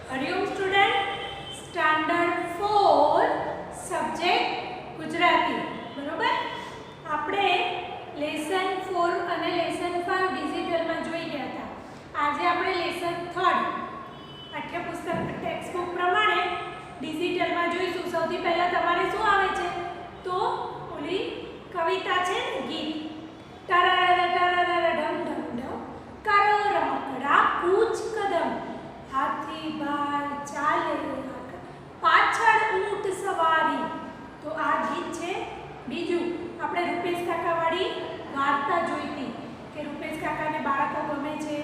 Hariom student, standard 4 subject Gujarati. બરોબર, આપણે lesson 4 અને લેસન 5 ડિજિટલમાં જોઈ ગયા હતા. આજે આપણે લેસન 3 પાઠ્યપુસ્તક ટેક્સ્ટ બુક પ્રમાણે ડિજિટલમાં જોઈશું. સૌથી પહેલા તમારે શું આવે છે? તો ઓલી કવિતા છે ને, ગીત. ટરરર ટરરર ઢમ ઢમ ઢમ કરો રમકડા કૂચ કદમ, હાથી ભાઈ ચાલે પાછળ ઊંટ સવારી. તો આ ગીત છે. બીજું આપણે રૂપેશ કાકાવાળી વાર્તા જોઈ હતી કે રૂપેશ કાકાને બાળકો ગમે છે,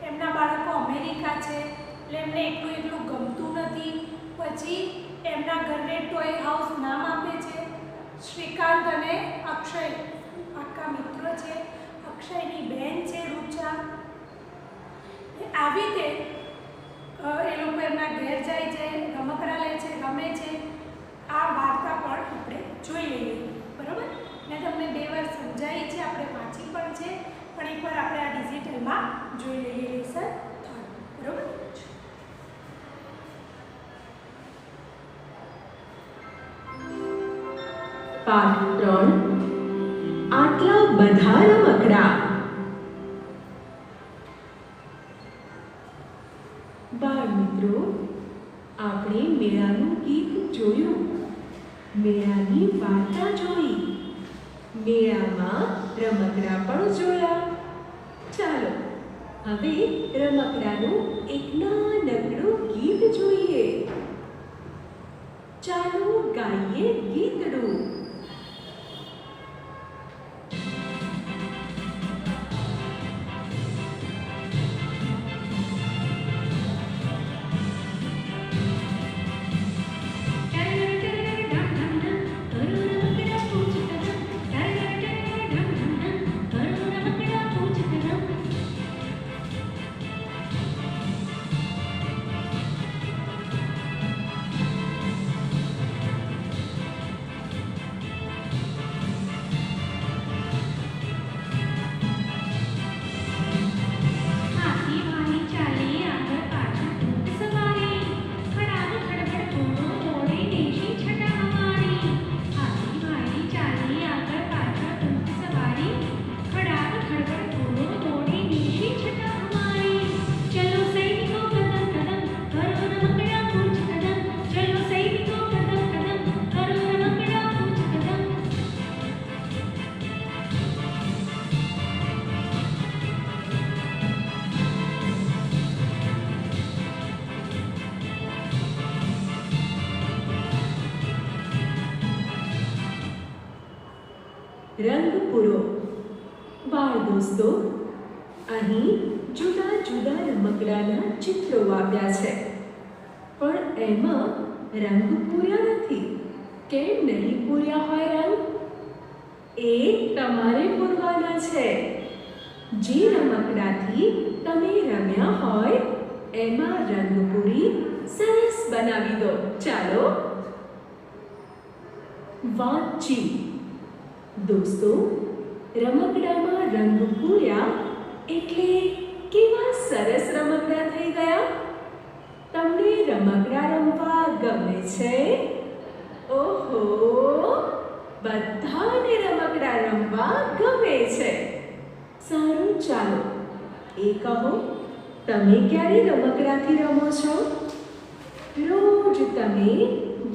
એમના બાળકો અમેરિકા છે એટલે એમને એકલું ગમતું નથી. પછી એમના ઘરને ટોય હાઉસ નામ આપે છે. શ્રીકાંત અને અક્ષય પાક્કા મિત્રો છે. અક્ષયની બહેન છે રૂચા. આવી રીતે એ લોકો એમના ઘેર જાય છે, રમકડા લે છે, ગમે છે. આ વાર્તા પણ આપણે જોઈ લઈએ. બરાબર, મેં તમને 2 વાર સમજાવી છે, આપણે વાંચી પણ છે, પણ એકવાર આપણે આ ડિજિટલમાં જોઈ લઈએ લેસન 3. બરાબર, પાઠ 3 આટલા બધા રમકડા. બાળ મિત્રો, આપણે મેળાનું ગીત જોયું, મેળાની વાર્તા જોઈ, મેળામાં રમકડા પણ જોયા. ચાલો હવે રમકડાનું એક નાનકડું ગીત જોઈએ. ચાલો ગાઈએ ગીતડું. રંગ પૂરો. બાળ દોસ્તો, અહીં જુદા જુદા રમકડાના ચિત્રો આપ્યા છે, પણ એમાં રંગ પૂર્યા નથી. કેમ નહીં પૂર્યા હોય રંગ? એ તમારે પૂરવાના છે. જે રમકડાથી તમે રમ્યા હોય એમાં રંગ પૂરી સરસ બનાવી દો. ચાલો વાંચી. દોસ્તો, રમકડામાં રંગ પૂર્યા એટલે કેવા સરસ રમકડા થઈ ગયા. તમને રમકડા રમવા ગમે છે? ઓહો, બધાને રમકડા રમવા ગમે છે. સારું, ચાલો એ કહો, તમે ક્યારે રમકડાથી રમો છો? રોજ તમે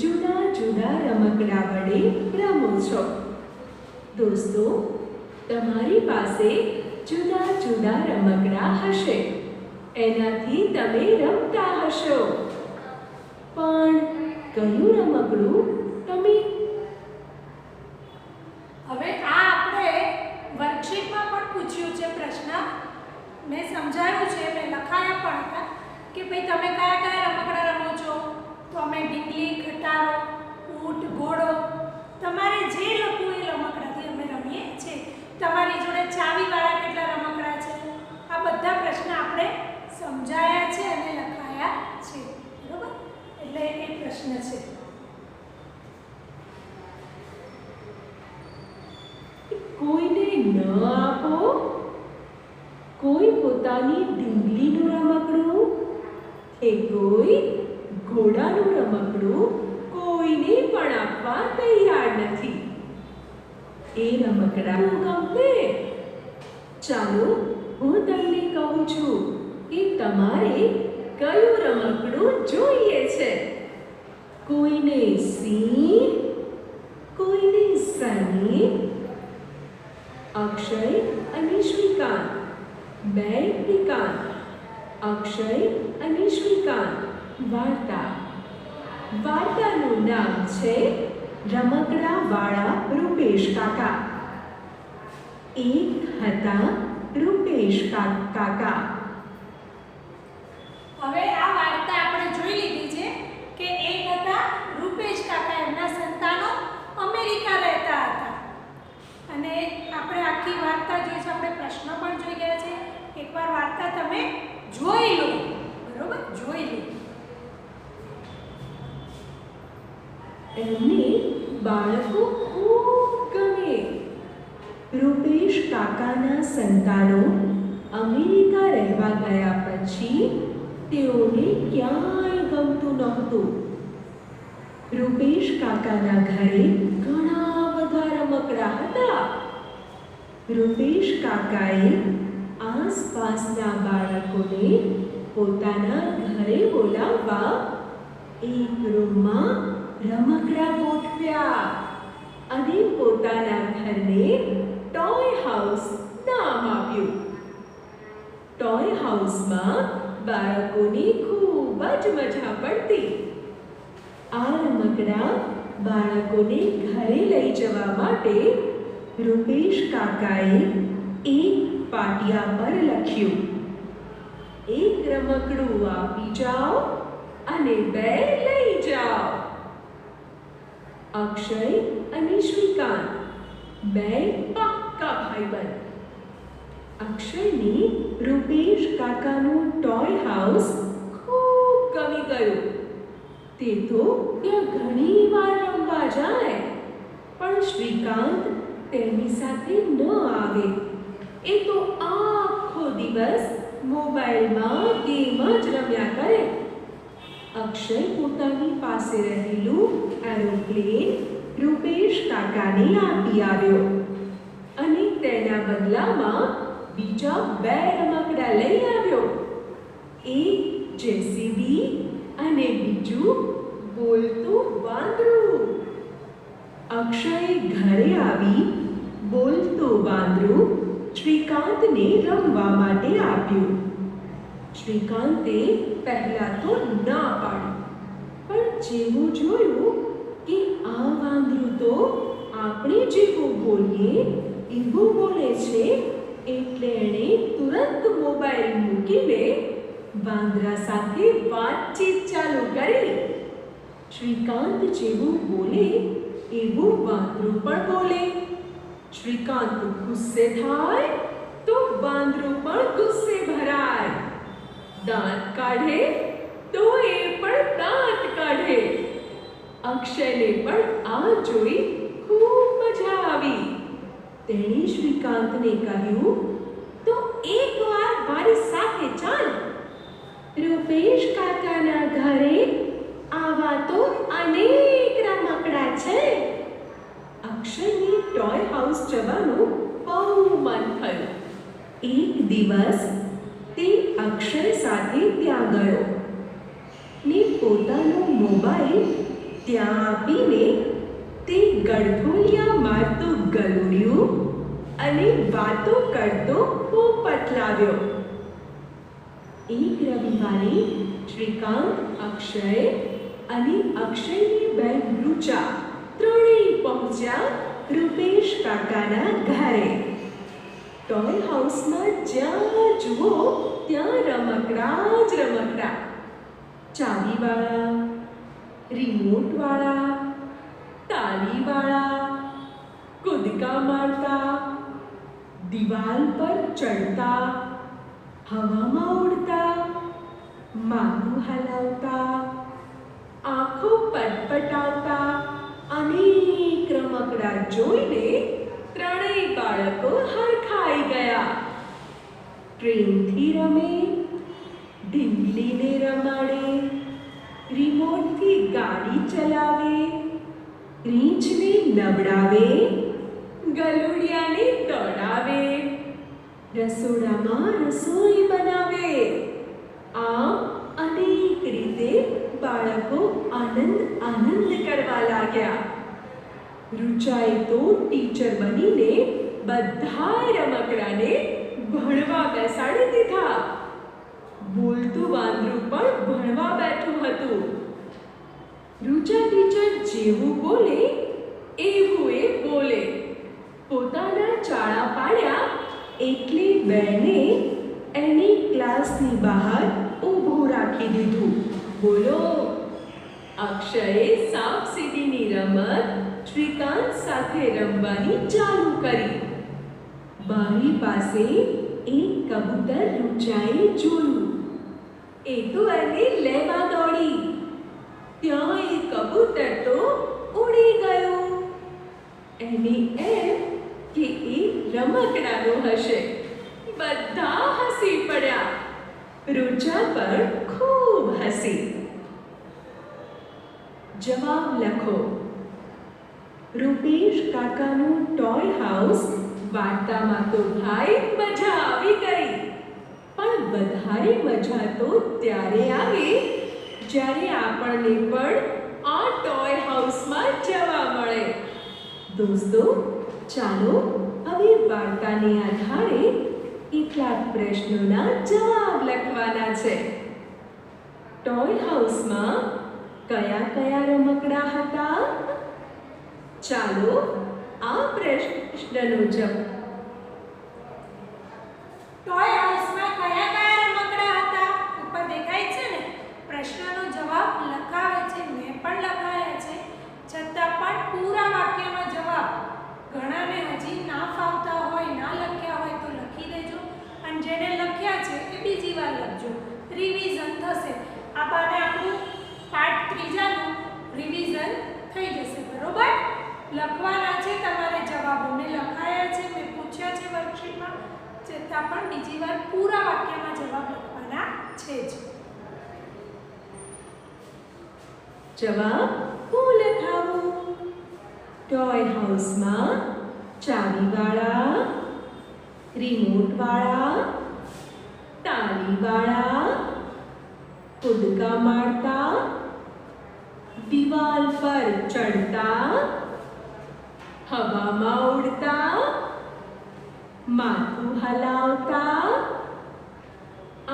જુદા જુદા રમકડા વડે રમો છો. દોસ્તો, તમારી પાસે જુદા જુદા રમકડા હશે, એનાથી તમે રમતા હશો. પણ કયું રમકડું તમે? હવે આ આપણે વર્કશીટમાં પણ પૂછ્યું છે પ્રશ્ન. મેં સમજાવ્યું છે, મેં લખાયા પણ હતા કે ભાઈ તમે કયા કયા રમકડા રમો છો. તો અમે ઢીંગલી, ખટારો, ઊંટ, ઘોડો, તમારે જે લખવું એ રમકડાથી અમે રમીએ છીએ. તમારી જોડે ચાવીવાળા કેટલા રમકડા છે, આ બધા પ્રશ્ન આપણે સમજાયા છે અને લખાયા છે. બરોબર, એટલે એ પ્રશ્ન છે. કોઈને ન આપો. કોઈ પોતાની ઢીંગલીનું રમકડું કે કોઈ ઘોડાનું રમકડું કોઈને પણ આપવા તૈયાર નથી. એ રમકડાનું ગમે. ચાલો હું તમને કહું છું કે તમારે કયું રમકડું જોઈએ છે. કોઈને સિંહ, કોઈને સની. અક્ષય અને શ્રીકાંત, બે શ્રીકાંત. અક્ષય અને શ્રીકાંત. વાર્તા. વાર્તાનું નામ છે રમકડાવાળા રૂપેશ કાકા. એક હતા રૂપેશ કાકા. હવે આ વાર્તા આપણે જોઈ લીધી છે કે એક હતા રૂપેશ કાકા, એમના સંતાનો અમેરિકા રહેતા હતા. અને આપણે આખી વાર્તા જોઈ છે, આપણે પ્રશ્ન પણ જોઈ ગયા છે. એકવાર વાર્તા તમે જોઈ લો, બરોબર? જોઈ લો. એમને બાળકો ખૂબ ગમે. રૂપેશ કાકાના સંતાનો અમેરિકા રહેવા ગયા પછી તેઓને ક્યાંય ગમતું નહોતું. રૂપેશ કાકાના ઘરે ઘણા બધા રમકડા હતા. રૂપેશ કાકાએ આસપાસના બાળકોને પોતાના ઘરે બોલાવવા એક રૂમમાં રમકડા ગોઠવ્યા અને પોતાના ઘરને ટોય હાઉસ નામ આપ્યું. ટોય હાઉસમાં બાળકોની ખૂબ જ મજા પડતી. આ રમકડા બાળકોને ઘરે લઈ જવા માટે રૂપેશ કાકાએ એક પાટિયા પર લખ્યું, એક રમકડું આપી જાઓ અને બે લઈ જાઓ. અક્ષય અને શ્રીકાંત, બે પાક્કા ભાઈબંધ. અક્ષયને રૂપેશ કાકાનું ટોય હાઉસ ખૂબ ગમી ગયું. તે તો ત્યાં ઘણી વાર રમવા જાય, પણ શ્રીકાંત તેની સાથે ન આવે. એ તો આખો દિવસ મોબાઈલમાં ગેમ જ રમ્યા કરે. અક્ષય પોતાની પાસે રહેલું એરોપ્લેન રૂપેશ કાકાને આપી આવ્યો અને તેના બદલામાં બીજા બે રમકડા લઈ આવ્યો. એક જેસીબી અને બીજું બોલતું વાંદરું. અક્ષયે ઘરે આવી બોલતું વાંદરું શ્રીકાંતને રમવા માટે આપ્યું. શ્રીકાંતે પહેલા તો ના પાડી, પણ જેવું જોયું કે આ વાંદરું તો આપણે જેવું બોલીએ એવું બોલે છે, એટલે એણે તુરંત મોબાઈલ મૂકીને વાંદરા સાથે વાતચીત ચાલુ કરી. શ્રીકાંત જેવું બોલે એવું વાંદરું પણ બોલે. શ્રીકાંત ગુસ્સે થાય તો વાંદરું પણ ગુસ્સે ભરાય. દાંત કાઢે તો એ પણ દાંત કાઢે. અક્ષયને પણ આ જોઈ ખૂબ મજા આવી. તેણે શ્રીકાંતને કહ્યું, તો એકવાર મારી સાથે ચાલ. રૂપેશ કાકાના ઘરે આવા તો અનેક રમકડા છે. અક્ષયને ટોય હાઉસ જવાનું બહુ મન થયું. એક દિવસ તે અક્ષય સાથે ત્યાં ગયો ને પોતાનો મોબાઈલ ત્યાં આપીને તે ગળથોલિયા મારતું ગલુડિયું અને વાતો કરતો પોપટ લાવ્યો. એક રવિવારે શ્રીકાંત, અક્ષય અને અક્ષયની બહેન રુચા ત્રણેય પહોંચ્યા રૂપેશ કાકાના ઘરે. ટોય હાઉસમાં જ્યાં જુઓ ત્યાં રમકડા જ રમકડા. ચાવીવાળા, રિમોટવાળા, તાલીવાળા, કૂદકા મારતા, દિવાલ પર ચડતા, હવામાં ઉડતા, માથું હલાવતા, આંખો પટપટાવતા અનેક રમકડા જોઈને ત્રણેય બાળકો હરખાઈ ગયા. ટ્રેનથી રમે, ઢીંગલીને રમાડે, રિમોટથી ગાડી ચલાવે, રીંછને નવડાવે, ગલુડિયાને દોડાવે, રસોડામાં રસોઈ બનાવે. આમ અનેક રીતે બાળકો આનંદ કરવા લાગ્યા. રુચાએ તો ટીચર બનીને બધાય રમકડાને ભણવા બેસાડી દીધા. બોલતું વાંદરું પણ ભણવા બેઠું હતું. રુચા ટીચર જેવું બોલે એવું એ બોલે. પોતાના ચાળા પાડ્યા એટલે બેને એની ક્લાસની બહાર ઊભું રાખી દીધું. બોલો. અક્ષયે સાપ સીડીની રમત શ્રીકાંત સાથે રમવાની ચાલુ કરી. બારી પાસે એક કબૂતર રુચાએ જોયું. એ તો એને લેવા દોડી. ત્યાં એ કબૂતર તો ઉડી ગયું. એને એમ કે એ રમકડાનું હશે. બધા હસી પડ્યા. રુચા પણ ખૂબ હસી. જવાબ લખો. રૂપેશ કાકાનું ટોય હાઉસ વાર્તામાં તો ભાઈ મજા આવી ગઈ. પણ વધારે મજા તો ત્યારે આવે જ્યારે આપણને પણ આ ટોય હાઉસમાં જવા મળે. દોસ્તો, ચાલો હવે વાર્તાને આધારે કેટલાક પ્રશ્નોના જવાબ લખવાના છે. ટોય હાઉસમાં કયા કયા રમકડા હતા? ચાલો આ પ્રશ્નનો જવાબ. ટોય હાઉસમાં કયા કયા રમકડા હતા? ઉપર દેખાય છે ને? પ્રશ્નનો જવાબ લખાવે છે. મેં પણ લખાયા છે. છતાં પણ પૂરા વાક્યમાં જવાબ. ઘણાને હજી ના ફાવતા હોય, ના લખ્યા હોય તો લખી દેજો. અને જેને લખ્યા છે એ બીજી વાર લખજો. રિવિઝન થશે. આ બાને આપણું પાઠ 3નું રિવિઝન થઈ જશે. બરોબર? લખવાના છે તમારે જવાબો. મેં લખાયા છે, મેં પૂછ્યા છે વર્કશીટમાં. છતાં પણ બીજી વાર પૂરા વાક્યમાં જવાબ લખવાના છે જ. જવાબ હું લખાવું. ટોય હાઉસમાં ચાવીવાળા, રિમોટવાળા, તાળીવાળા, કૂદકા મારતા, દિવાલ પર ચડતા, હવામાં ઉડતા, માથું હલાવતા,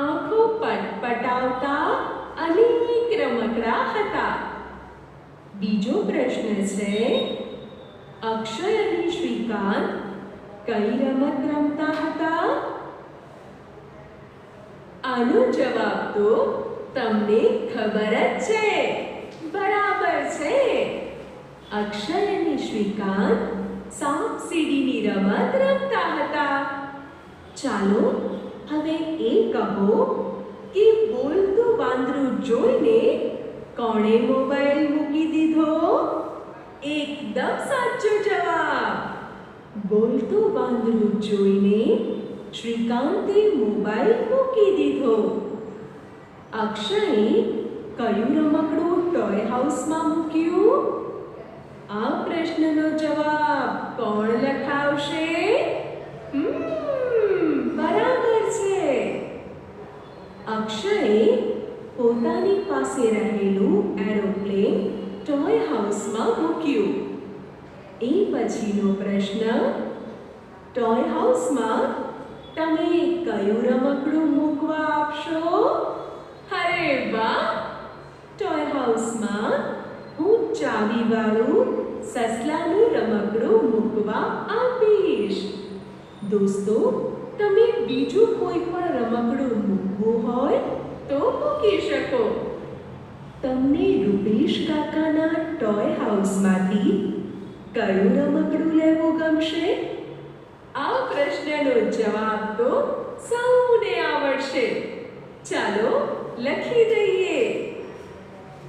આંખો પટપટાવતા અનેક રમકડા હતા. બીજો પ્રશ્ન છે, અક્ષય અને શ્રીકાંત કઈ રમત રમતા હતા? આનો જવાબ તો તમને ખબર જ છે. બરાબર છે. અક્ષય અને શ્રીકાંત સાપ સીડીની રમત રમતા હતા. ચાલો હવે એ કહો કે બોલતું વાંદરું જોઈને કોણે મોબાઈલ મૂકી દીધો? એકદમ સાચો જવાબ. બોલતું વાંદરું જોઈને શ્રીકાંતે મોબાઈલ મૂકી દીધો. અક્ષયે કયું રમકડું ટોય હાઉસમાં મૂક્યું? આ પ્રશ્નનો જવાબ કોણ લખાવશે? બરાબર છે. અક્ષયે પોતાની પાસે રહેલું એરોપ્લેન ટોય હાઉસમાં મૂક્યું. એ પછીનો પ્રશ્ન, ટોય હાઉસમાં તમે કયું રમકડું મૂકવા આપશો? અરે વાહ! ટોય હાઉસમાં હું ચાવીવાળું સસલાનું રમકડું મૂકવા આપીશ. દોસ્તો, તમે બીજું કોઈ પણ રમકડું મૂકવું હોય તો મૂકી શકો. તમને રૂપેશ કાકાના ટોય હાઉસમાંથી કયું રમકડું લેવું ગમશે? આ પ્રશ્નનો જવાબ તો સૌને આવડશે. ચાલો લખી દઈએ.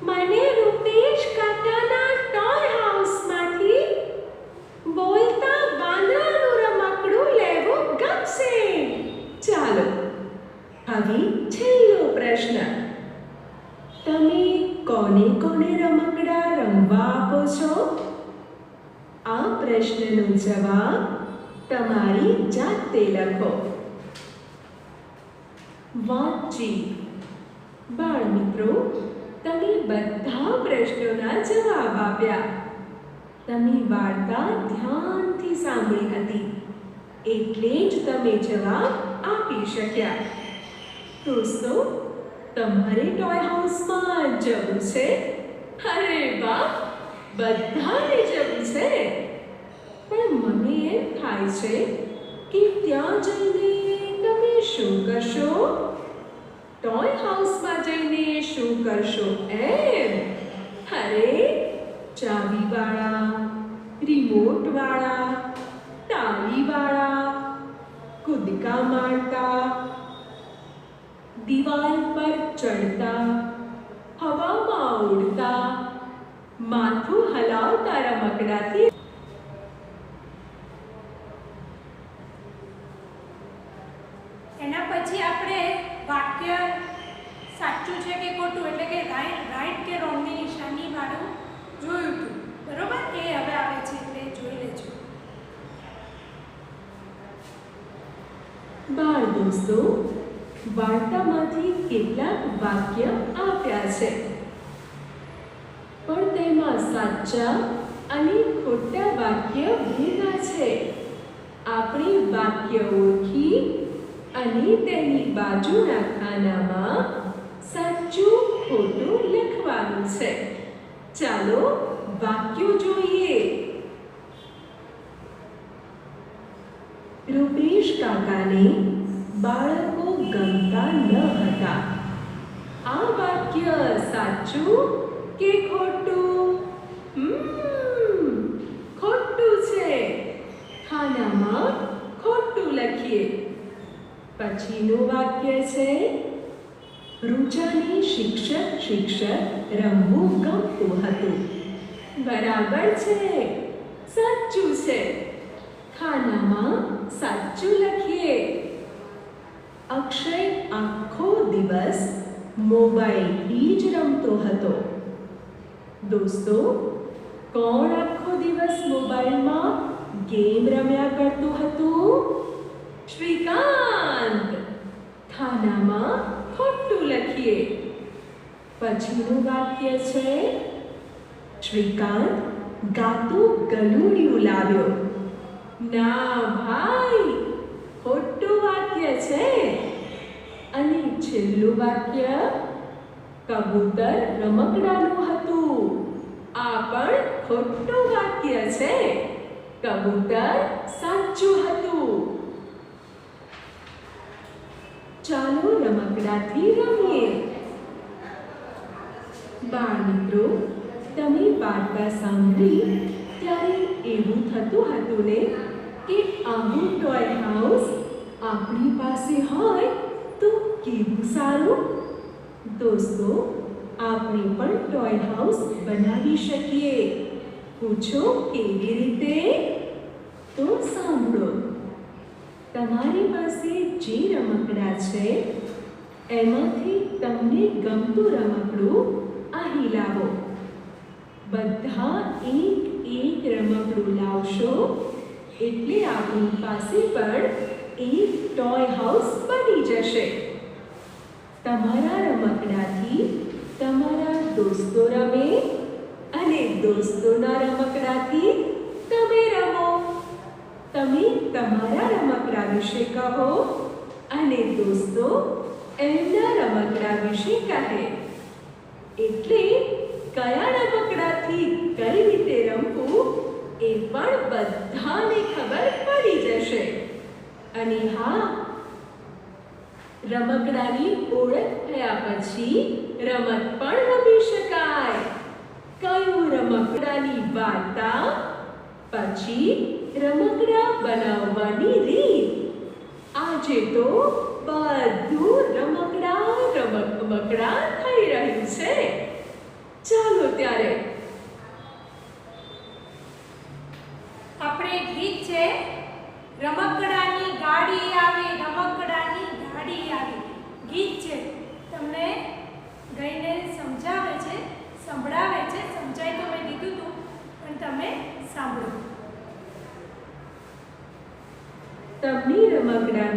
મને રૂપેશ કાકાના ટોય હાઉસમાંથી બોલતા વાંદરાનું રમકડું લેવું ગમશે. ચાલો હવે છેલ્લો પ્રશ્ન. તમે કોને કોને રમકડા રમવા આપો છો? આ પ્રશ્નનો જવાબ તમારી જાતે લખો. વાતચીત. બાળમિત્રો, તમે બધા પ્રશ્નોના જવાબ આપ્યા. તમે વાર્તા ધ્યાનથી સાંભળી હતી, એટલે જ તમે જવાબ આપી શક્યા. દોસ્તો, તમારે ટોય હાઉસમાં જવું છે? અરે વાહ, બધાને જવું છે. પણ મને એમ થાય છે કે ત્યાં જઈને તમે શું કરશો? ટોય હાઉસમાં જઈને શું કરશો એમ? અરે, ચાવીવાળા, રિમોટવાળા, તાળીવાળા, કૂદકા મારતા, દિવાલ પર ચડતા, હવામાં ઉડતા, માથું હલાવતા રમકડાથી એના પછી આપણે વાક્ય સાચું છે કે ખોટું એટલે કે રાઈટ કે રોંગની નિશાની વાળું જોયું હતું. બરોબર? એ હવે આવે છે એટલે જોઈ લેજો. બાળ દોસ્તો, વાર્તામાંથી કેટલાક વાક્ય આપ્યા છે, પણ તેમાં સાચા અને ખોટા વાક્ય ભેગા છે. આપણે વાક્ય ઓળખી અને તેની બાજુના ખાનામાં સાચું ખોટું લખવાનું છે. ચાલો વાક્યો જોઈએ. રૂપેશ કાકાને બાળકો ગમતા ન હતા. આ વાક્ય સાચું કે ખોટું? ખોટું છે. ખાનામાં ખોટું લખીએ. પછીનું વાક્ય છે, રૂચાને શિક્ષક રમવું ગમતું હતું. બરાબર છે, સાચું છે. ખાનામાં સાચું લખીએ. અક્ષય આખો દિવસ મોબાઈલથી જ રમતો હતો. દોસ્તો, કોણ આખો દિવસ મોબાઈલમાં ગેમ રમ્યા કરતું હતું? શ્રીકાંત. ખાનામાં ખોટું લખીએ. પછીનું વાક્ય છે, શ્રીકાંત ગાતું ગલુડિયું લાવ્યો. ના ભાઈ, ખોટું વાક્ય છે. અને છેલ્લું વાક્ય, કબૂતર રમકડાનું હતું. આ પણ ખોટું વાક્ય છે. કબૂતર સાચું હતું. ચાલો રમકડાથી રમીએ. બાળમિત્રો, તમે વાર્તા સાંભળી ત્યારે એવું થતું હતું ને કે આવું ટોય હાઉસ આપણી પાસે હોય તો કેવું સારું. દોસ્તો, આપણે પણ ટોય હાઉસ બનાવી શકીએ. પૂછો કેવી રીતે? તો સાંભળો. તમારી પાસે જે રમકડા છે એમાંથી તમને ગમતું રમકડું અહીં લાવો. બધા એક રમકડું લાવશો એટલે આપણી પાસે પણ એક ટોય હાઉસ બની જશે. તમારા રમકડાથી તમારા દોસ્તો રમે અને દોસ્તોના રમકડાથી તમે રમો. તમે તમારા રમકડા વિશે કહો અને દોસ્તો એમના રમકડા વિશે કહે. એટલે કયા રમકડાથી કઈ રીતે રમવું એ પણ બધાને ખબર પડી જશે. અને હા, રમકડાની ઓળખ થયા પછી રમત પણ રમી શકાય. કયું રમકડાની વાર્તા, પછી રમકડા બનાવવાની રીત. આજે તો બધું રમકડા થઈ રહ્યું છે. ચાલો ત્યારે આપણે ગીત છે, રમકડાની ગાડી આવી, રમકડાની ગાડી આવી. ગીત છે, તમને ગઈને સમજાવે છે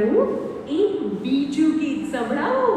મજાનું એક બીજું ગીત સંભળાવો.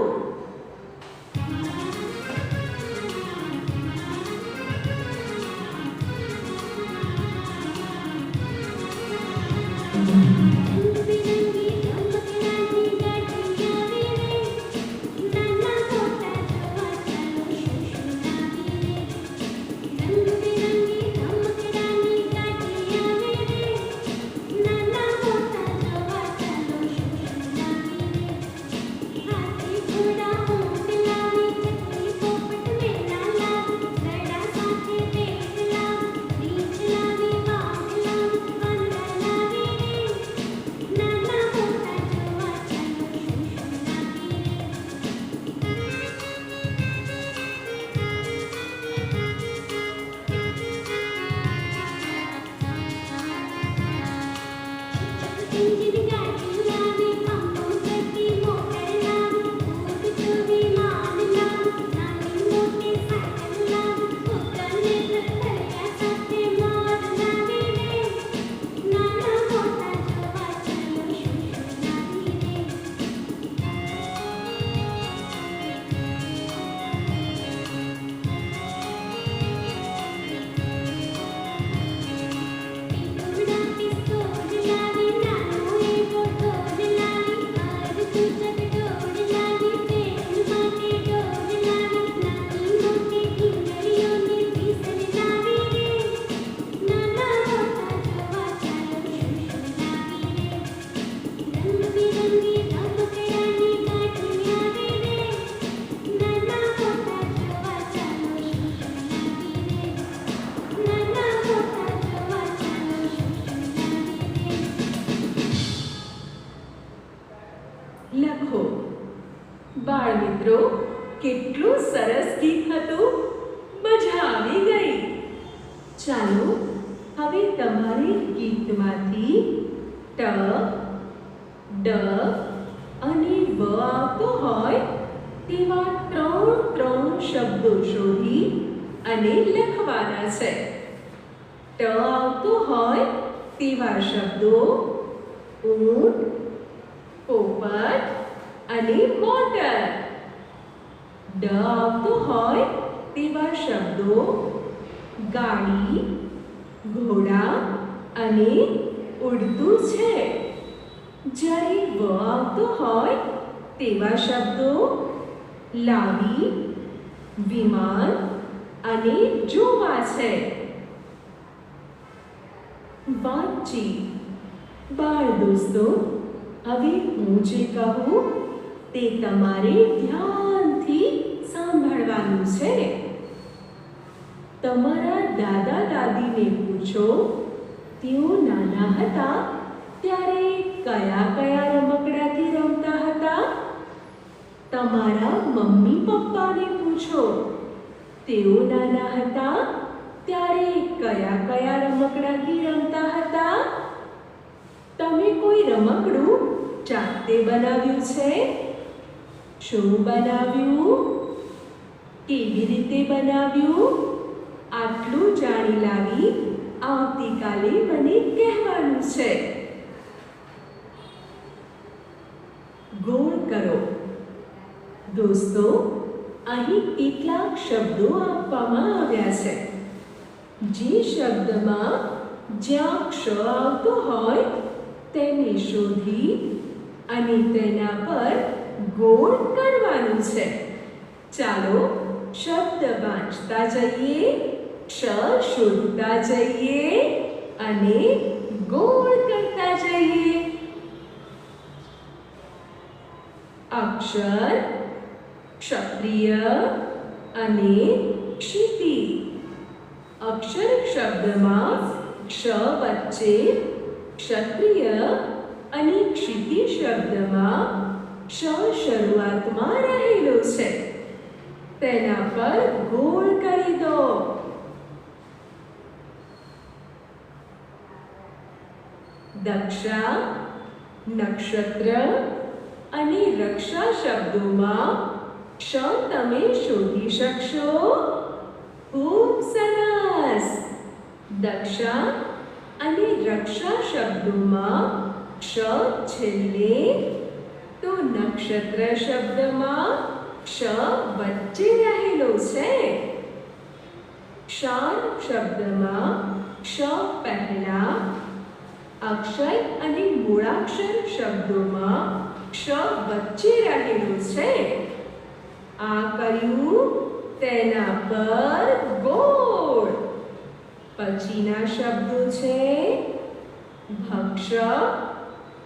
લખો. બાળ મિત્રો, કેટલું સરસ ગીત હતું. મજા આવી ગઈ. ચાલો હવે તમારે ગીતમાંથી ટ, ડ અને વ આવતો હોય તેવા ત્રણ શબ્દો શોધી અને લખવાના છે. ટ આવતો હોય તેવા શબ્દો ઊંટ, પોપટ અને મોટર. ડ આવતો હોય તેવા શબ્દો ગાડી, ઘોડા અને ઉડતું છે. જ્યારે વ આવતો હોય તેવા શબ્દો લાવી, વિમાન અને જોવા છે. વાતચીત. બાળ દોસ્તો, હવે હું જે કહું તે તમારે ધ્યાનથી સાંભળવાનું છે. તમારા દાદા દાદીને પૂછો, તેઓ નાના હતા ત્યારે કયા કયા રમકડાથી રમતા હતા. તમારા મમ્મી પપ્પાને પૂછો, તેઓ નાના હતા ત્યારે કયા કયા રમકડાથી રમતા હતા. તમે કોઈ રમકડું જાતે બનાવ્યું છે? શું બનાવ્યું? કેવી રીતે બનાવ્યું? આટલું જાણી લાવી આવતીકાલે મને કહેવાનું છે. ગોળ કરો. દોસ્તો, અહીં કેટલાક શબ્દો આપવામાં આવ્યા છે. જે શબ્દમાં જ્યાં ક્ષ આવતો હોય તેને શોધી અને તેના પર ગોળ કરવાનું છે. ચાલો શબ્દ વાંચતા જઈએ, ક્ષ શોધતા જઈએ અને ગોળ કરતા જઈએ. અક્ષર, ક્ષત્રિય અને ક્ષિતિ. અક્ષર શબ્દમાં ક્ષ વચ્ચે ક્ષત્રિય અને ક્ષિતિ શબ્દમાં ક્ષ શરૂઆતમાં રહેલો છે. તેના પર ગોળ કરી દો. દક્ષા, નક્ષત્ર અને રક્ષા શબ્દોમાં ક્ષ તમે શોધી શકશો? ખૂબ સરસ. દક્ષા અને રક્ષા શબ્દોમાં ક્ષ છેલ્લે તો નક્ષત્ર શબ્દમાં ક્ષ વચ્ચે રહેલો છે. ક્ષાર શબ્દમાં ક્ષ પહેલા, અક્ષર અને મૂળાક્ષર શબ્દોમાં ક્ષ વચ્ચે રહેલો છે. આ કર્યું તેના પર ગોળ. પછીના શબ્દો છે ભક્ષક,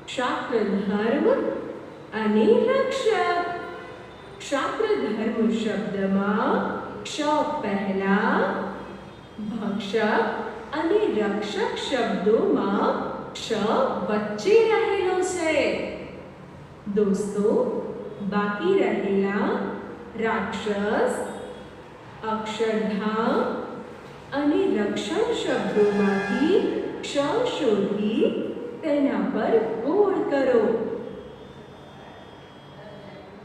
ક્ષાત્રધર્મ અને રક્ષક. ક્ષાત્રધર્મ શબ્દમાં ક્ષ પહેલા, ભક્ષક અને રક્ષક શબ્દોમાં ક્ષ વચ્ચે રહેલો છે. દોસ્તો, બાકી રહેલા રાક્ષસ, અક્ષરધામ અને રક્ષણ શબ્દોમાંથી ક્ષ શોધી તેના પર ગોળ કરો.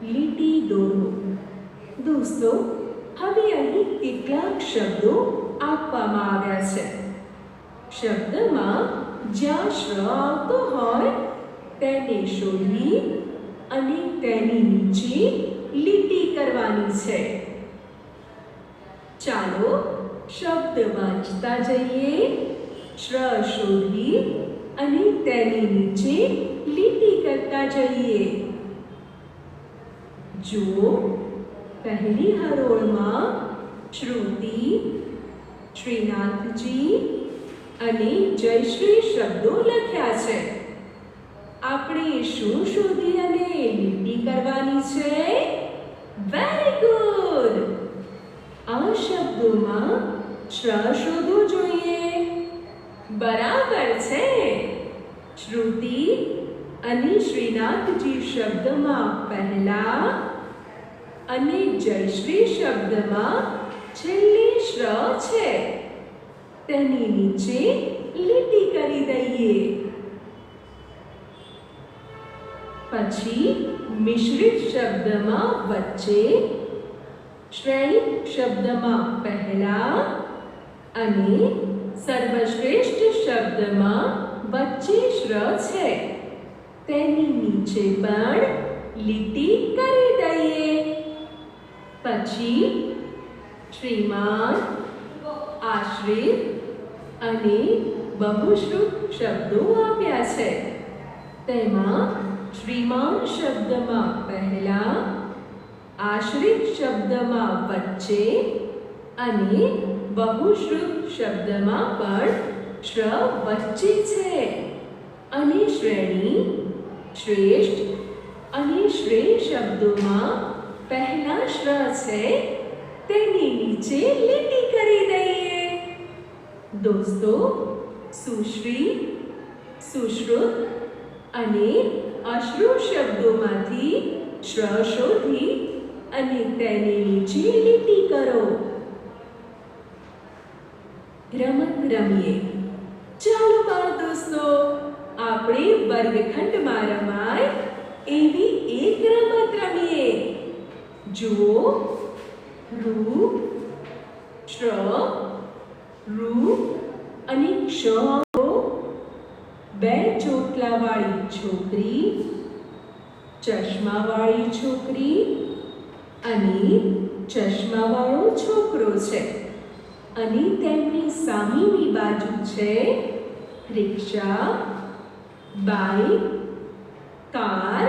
લીટી દોરો. દોસ્તો, હવે અહીં કેટલાક શબ્દો આપવામાં આવ્યા છે. શબ્દમાં જ્યાં શ આવતો હોય તેને શોધી અને તેની નીચે લીટી કરવાની છે. ચાલો શબ્દ વાંચતા જઈએ. શ્ર શોધી અને તેની નીચે લીટી કરતા જઈએ. જુઓ, પહેલી હરોળમાં શ્રુતિ, શ્રીનાથજી અને જયશ્રી શબ્દો લખ્યા છે. આપણે શું શોધી અને લીટી કરવાની છે? Very good. આ શબ્દોમાં શ્ર શોધવું જોઈએ. બરાબર છે. શ્રુતિ અને શ્રીનાથજી શબ્દમાં પહેલા અને જયશ્રી શબ્દમાં છેલ્લી શ્ર છે. તેની નીચે લીટી કરી દઈએ. પછી મિશ્રિત શબ્દમાં વચ્ચે, શ્રેણિક શબ્દમાં પહેલા અને સર્વશ્રેષ્ઠ શબ્દમાં વચ્ચે શ્ર છે. તેની નીચે પણ લીટી કરી દઈએ. પછી શ્રીમાન, આશ્રિત અને બહુશ્રુત શબ્દો આપ્યા છે. તેમાં શ્રીમાન શબ્દમાં પહેલા, આશ્રિત શબ્દમાં વચ્ચે અને બહુશ્રુત શબ્દમાં પણ શ્ર વચ્ચે છે. અને શ્રેણી, શ્રેષ્ઠ અને શ્રેય શબ્દોમાં પહેલા શ્ર છે. તેની નીચે લીટી કરી દઈએ. દોસ્તો, સુશ્રી, સુશ્રુત અને અશ્રુ શબ્દોમાંથી શ્ર શોધી અને તેની નીચે લીટી કરો. રમત રમીએ. ચાલો બાળ દોસ્તો, આપણે વર્ગખંડમાં રમાય એવી એક રમત રમીએ. જુઓ, રૂ, શ્ર, રૂ અને ક્ષ. બે ચોટલાવાળી છોકરી, ચશ્માવાળી છોકરી અને ચશ્માવાળો છોકરો છે. અને તેમની સામેની બાજુ છે રિક્ષા, બાઇક, કાર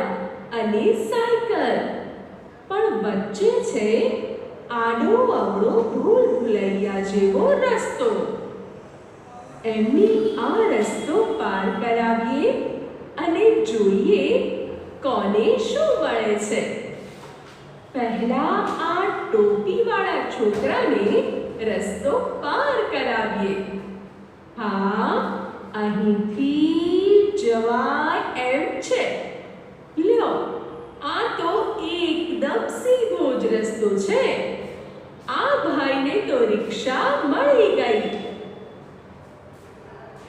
અને સાયકલ. પણ વચ્ચે છે આડો અવળો ભૂલ ભૂલૈયા જેવો રસ્તો. એમની આ રસ્તો પાર કરાવીએ અને જોઈએ કોને શું મળે છે. પહેલા આ ટોપીવાળા છોકરાને રસ્તો પાર કરાવીએ. હા, અહીંથી જવાય એમ છે. લ્યો, આ તો એકદમ સીધો જ રસ્તો છે. આ ભાઈને તો રિક્ષા મળી ગઈ.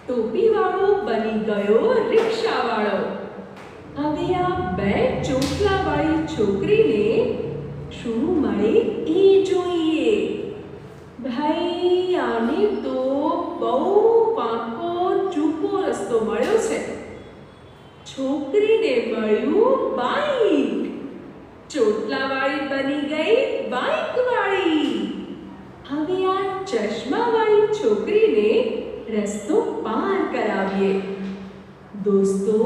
ટોપીવાળો બની ગયો રિક્ષાવાળો. હવે આ બે ચોટલાવાળી છોકરીને શું મળે એ જોઈએ. ભાઈ, આને તો બહુ વાંકો ચૂકો રસ્તો મળ્યો છે. છોકરીને મળ્યું બાઈક. ચોટલાવાળી બની ગઈ બાઈકવાળી. હવે આ ચશ્માવાળી છોકરીને રસ્તો પાર કરાવીએ. દોસ્તો,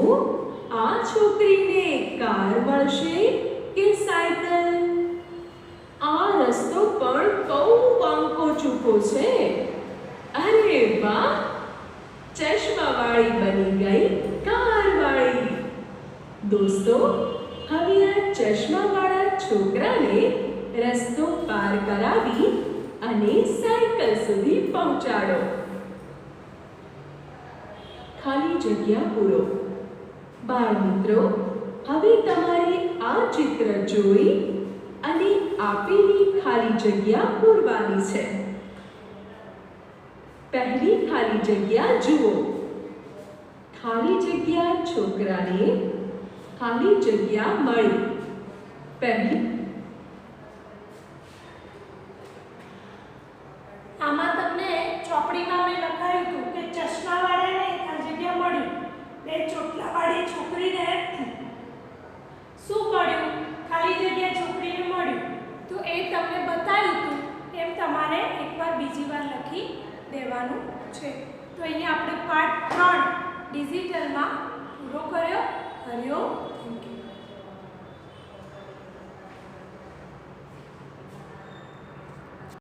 આ છોકરીને કાર મળશે કે સાયકલ? આ રસ્તો પણ બહુ વાંકો ચૂકો છે. અરે વાહ, ચશ્માવાળી બની ગઈ કારવાળી. દોસ્તો, હવે આ ચશ્માવાળા છોકરાને રસ્તો પાર કરાવી અને સાયકલ સુધી પહોંચાડો. ખાલી જગ્યા પૂરો. બાળ મિત્રો, હવે તમારે આ ચિત્ર જોઈ અને આપેલી ખાલી જગ્યા પૂરવાની છે. પહેલી ખાલી જગ્યા જુઓ. ખાલી જગ્યા છોકરાને ખાલી જગ્યા મળી. પહેલી આમાં તમને ચોપડીમાં મેં લખાયું હતું કે ચશ્માવાળાને ખાલી જગ્યા મળી. બે ચોટલાવાળી છોકરીને શું મળ્યું? ખાલી જગ્યા છોકરીને મળ્યું. તો એ તમને બતાવ્યું હતું એમ તમારે એકવાર બીજી વાર લખી દેવાનું છે. તો અહીંયા આપણે પાર્ટ 3 ડિજિટલમાં પૂરો કર્યો. હરિઓમ.